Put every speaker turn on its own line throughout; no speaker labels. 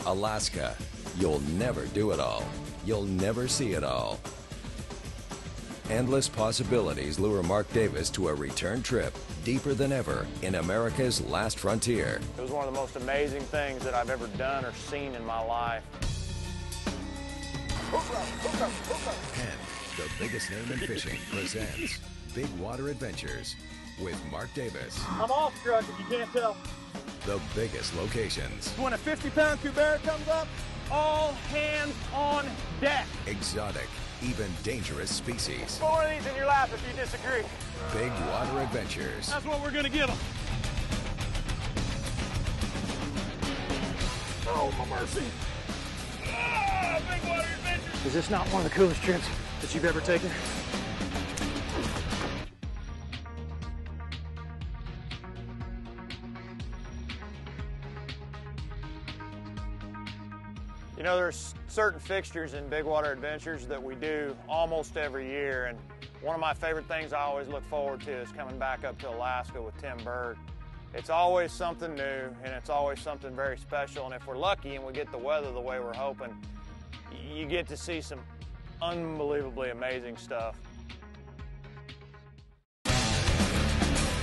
Alaska. You'll never do it all. You'll never see it all. Endless possibilities lure Mark Davis to a return trip deeper than ever in America's last frontier.
It was one of the most amazing things that I've ever done or seen in my life.
Penn, the biggest name in fishing, presents Big Water Adventures with Mark Davis.
I'm awestruck if you can't tell.
The biggest locations.
When a 50-pound cougar comes up, all hands on deck.
Exotic, even dangerous species.
Put one of these in your lap if you disagree.
Big Water Adventures.
That's what we're gonna give them. Oh, my mercy. Ah, Big Water Adventures. Is this not one of the coolest trips that you've ever taken? You know, there's certain fixtures in Big Water Adventures that we do almost every year, and one of my favorite things I always look forward to is coming back up to Alaska with Tim Berg. It's always something new, and it's always something very special, and if we're lucky and we get the weather the way we're hoping, you get to see some unbelievably amazing stuff.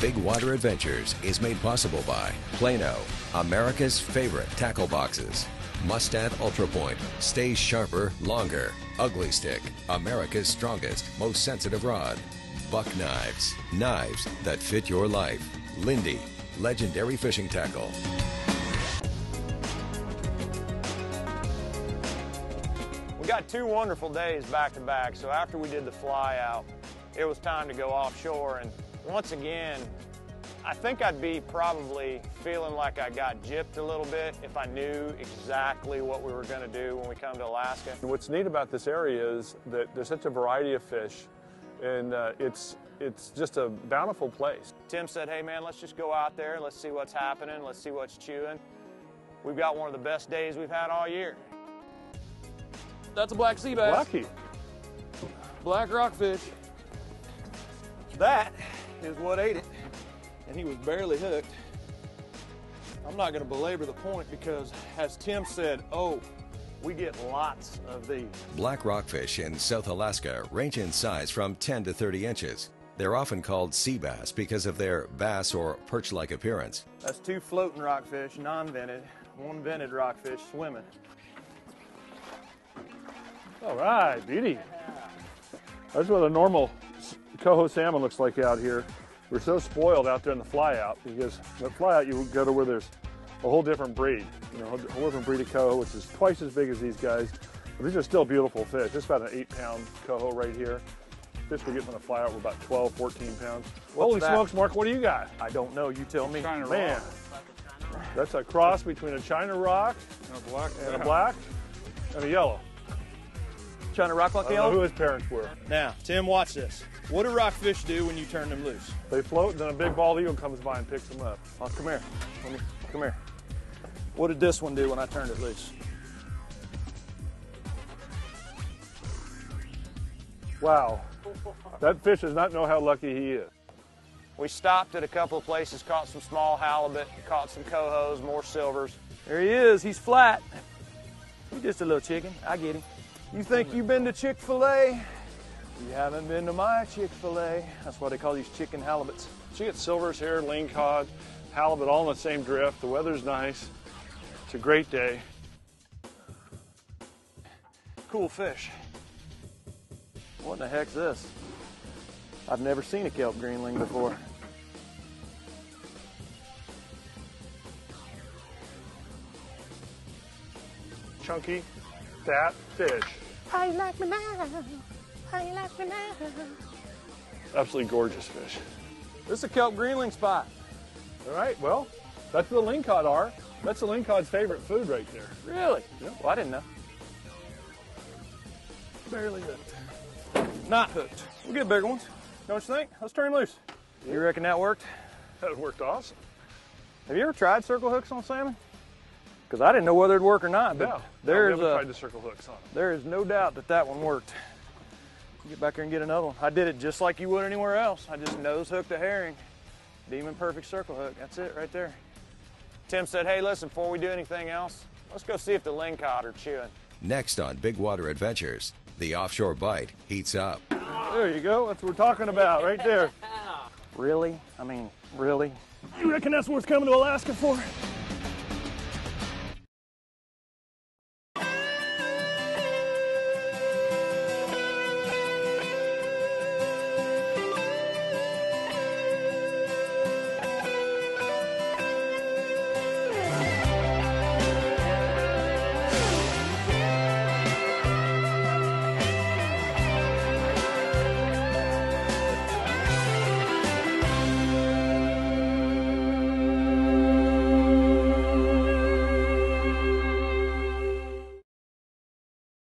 Big Water Adventures is made possible by Plano, America's favorite tackle boxes. Mustad Ultra Point stays sharper longer. Ugly Stick, America's strongest, most sensitive rod. Buck Knives, knives that fit your life. Lindy, legendary fishing tackle.
We got 2 wonderful days back to back, so after we did the fly out, it was time to go offshore, and once again, I think I'd be probably feeling like I got gypped a little bit if I knew exactly what we were going to do when we come to Alaska.
What's neat about this area is that there's such a variety of fish, and it's just a bountiful place.
Tim said, hey man, let's just go out there, let's see what's happening, let's see what's chewing. We've got one of the best days we've had all year. That's a black sea bass.
Lucky.
Black rockfish. That is what ate it, and he was barely hooked. I'm not going to belabor the point because, as Tim said, we get lots of these.
Black rockfish in South Alaska range in size from 10 to 30 inches. They're often called sea bass because of their bass or perch-like appearance.
That's 2 floating rockfish, non-vented, 1 vented rockfish swimming.
All right, beauty. That's what a normal coho salmon looks like out here. We're so spoiled out there in the fly out because the fly out you go to where there's a whole different breed, you know, a whole different breed of coho, which is twice as big as these guys. But these are still beautiful fish. This is about an 8-pound coho right here. Fish we're getting on the fly out were about 12, 14 pounds. Holy smokes, Mark, what do you got?
I don't know, you tell me.
Man, that's a cross between a China rock and a black and a yellow.
China rock like
I don't know who his parents were.
Now, Tim, watch this. What do rockfish do when you turn them loose?
They float, and then a big bald eagle comes by and picks them up.
Oh, come here. Come here. What did this one do when I turned it loose?
Wow. That fish does not know how lucky he is.
We stopped at a couple of places, caught some small halibut, caught some cohos, more silvers. There he is. He's flat. He's just a little chicken. I get him. You think you've been to Chick-fil-A? You haven't been to my Chick-fil-A. That's why they call these chicken halibuts.
So you get silvers here, lingcod, halibut, all in the same drift. The weather's nice. It's a great day.
Cool fish. What in the heck's this? I've never seen a kelp greenling before.
Chunky, fat fish.
How you like me now? How you like me now?
Absolutely gorgeous fish.
This is a kelp greenling spot.
All right, well, that's where the lingcod are. That's the lingcod's favorite food right there.
Really?
Yeah.
Well, I didn't know.
Barely hooked.
Not hooked. We'll get bigger ones. Don't you think? Let's turn him loose. Yeah. You reckon that worked?
That worked awesome.
Have you ever tried circle hooks on salmon? Because I didn't know whether it'd work or not. But
we haven't tried the circle hooks on them.
There is no doubt that that one worked. Get back here and get another one. I did it just like you would anywhere else. I just nose hooked a herring. Demon perfect circle hook. That's it right there. Tim said, hey, listen, before we do anything else, Let's go see if the lingcod are chewing.
Next on Big Water Adventures, the offshore bite heats up.
There you go. That's what we're talking about right there.
Really? I mean, really?
You reckon that's worth coming to Alaska for?